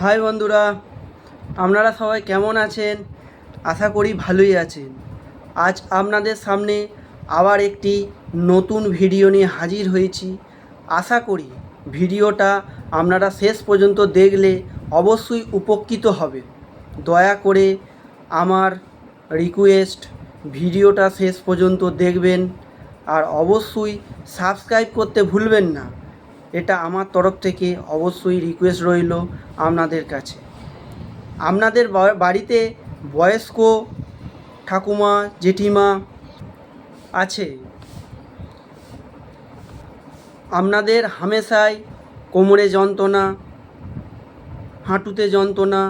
High বন্ধুরা, আপনারা সবাই কেমন আছেন? আশা করি ভালোই আছেন। আজ আপনাদের সামনে আবার একটি নতুন ভিডিও নিয়ে হাজির হয়েছি। আশা করি ভিডিওটা আপনারা শেষ পর্যন্ত দেখলে অবশ্যই উপকৃত হবে। দয়া করে আমার রিকোয়েস্ট, ভিডিওটা শেষ পর্যন্ত দেখবেন আর অবশ্যই সাবস্ক্রাইব করতে ভুলবেন না। এটা আমার তরফ থেকে অবশ্যই রিকোয়েস্ট রইল আপনাদের কাছে। আপনাদের বাড়িতে বয়স্ক ঠাকুমা জেঠিমা আছে, আপনাদের হামেশাই কোমরে যন্ত্রণা, হাঁটুতে যন্ত্রণা,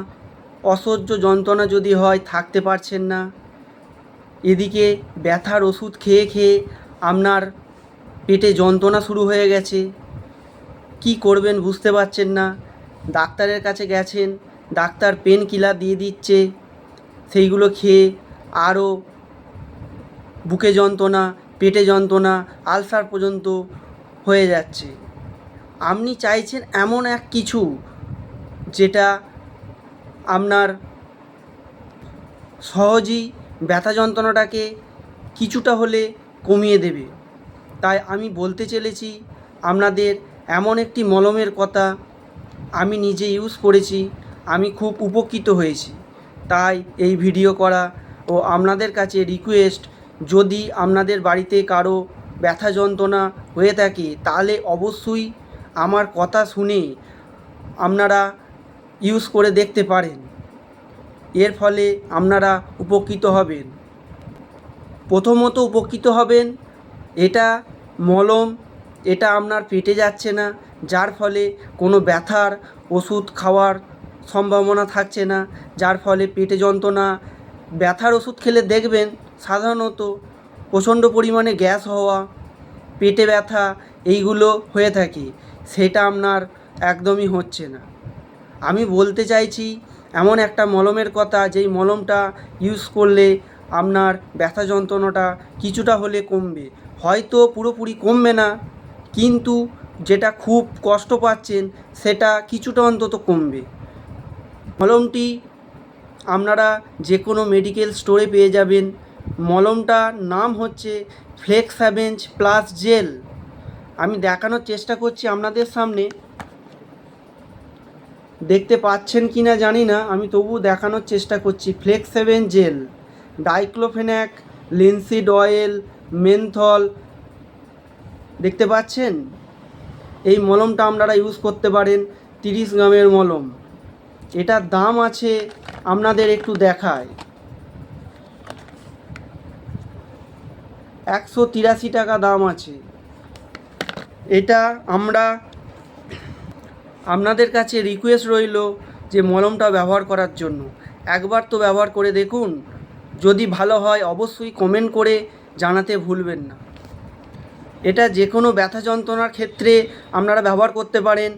অসহ্য যন্ত্রণা যদি হয়, থাকতে পারছেন না, এদিকে ব্যথার ওষুধ খেয়ে খেয়ে আপনার পেটে যন্ত্রণা শুরু হয়ে গেছে, কি করবেন বুঝতে পারছেন না, ডাক্তারের কাছে গেছেন, ডাক্তার পেন কিলার দিয়ে দিচ্ছে, সেইগুলো খেয়ে আরও বুকে যন্ত্রণা, পেটে যন্ত্রণা, আলসার পর্যন্ত হয়ে যাচ্ছে। আপনি চাইছেন এমন এক কিছু যেটা আপনার সহজেই ব্যথা যন্ত্রণাটাকে কিছুটা হলে কমিয়ে দেবে। তাই আমি বলতে চলেছি আপনাদের এমন একটি মলমের কথা। আমি নিজে ইউজ করেছি, আমি খুব উপকৃত হয়েছি। তাই এই ভিডিও করা ও আপনাদের কাছে রিকোয়েস্ট, যদি আপনাদের বাড়িতে কারো ব্যথা যন্ত্রণা হয়ে থাকে তাহলে অবশ্যই আমার কথা শুনে আপনারা ইউজ করে দেখতে পারেন। এর ফলে আপনারা উপকৃত হবেন। প্রথমত উপকৃত হবেন, এটা মলম, এটা আপনার পেটে যাচ্ছে না, যার ফলে কোনো ব্যথার ওষুধ খাওয়ার সম্ভাবনা থাকছে না, যার ফলে পেটে যন্ত্রণা, ব্যথার ওষুধ খেলে দেখবেন সাধারণত প্রচণ্ড পরিমাণে গ্যাস হওয়া, পেটে ব্যথা এইগুলো হয়ে থাকে, সেটা আপনার একদমই হচ্ছে না। আমি বলতে চাইছি এমন একটা মলমের কথা, যেই মলমটা ইউজ করলে আপনার ব্যথা যন্ত্রণাটা কিছুটা হলে কমবে। হয়তো পুরোপুরি কমবে না, কিন্তু যেটা খুব কষ্ট পাচ্ছেন সেটা কিছুটা অন্তত কমবে। মলমটি আপনারা যে কোনো মেডিকেল স্টোরে পেয়ে যাবেন। মলমটার নাম হচ্ছে ফ্লেক্সাবেঞ্চ প্লাস জেল। আমি দেখানোর চেষ্টা করছি আপনাদের সামনে, দেখতে পাচ্ছেন কি না জানি না, আমি তবু দেখানোর চেষ্টা করছি। ফ্লেক্সাবেঞ্চ gel, diclofenac, linseed oil, menthol, দেখতে পাচ্ছেন? এই মলমটা আপনারা ইউজ করতে পারেন। 30 গ্রামের মলম। এটার দাম আছে, আপনাদের একটু দেখায়, 183 টাকা দাম আছে। এটা আমরা আপনাদের কাছে রিকোয়েস্ট রইল যে মলমটা ব্যবহার করার জন্য একবার তো ব্যবহার করে দেখুন। যদি ভালো হয় অবশ্যই কমেন্ট করে জানাতে ভুলবেন না। এটা যে কোনো ব্যথা যন্ত্রণার ক্ষেত্রে আপনারা ব্যবহার করতে পারেন।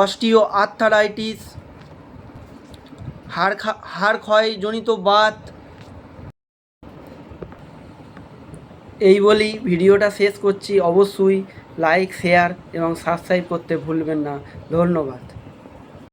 অস্টিও আর্থারাইটিস, হাড় ক্ষয়জনিত বাত। এই বলেই ভিডিওটা শেষ করছি। অবশ্যই লাইক, শেয়ার এবং সাবস্ক্রাইব করতে ভুলবেন না। ধন্যবাদ।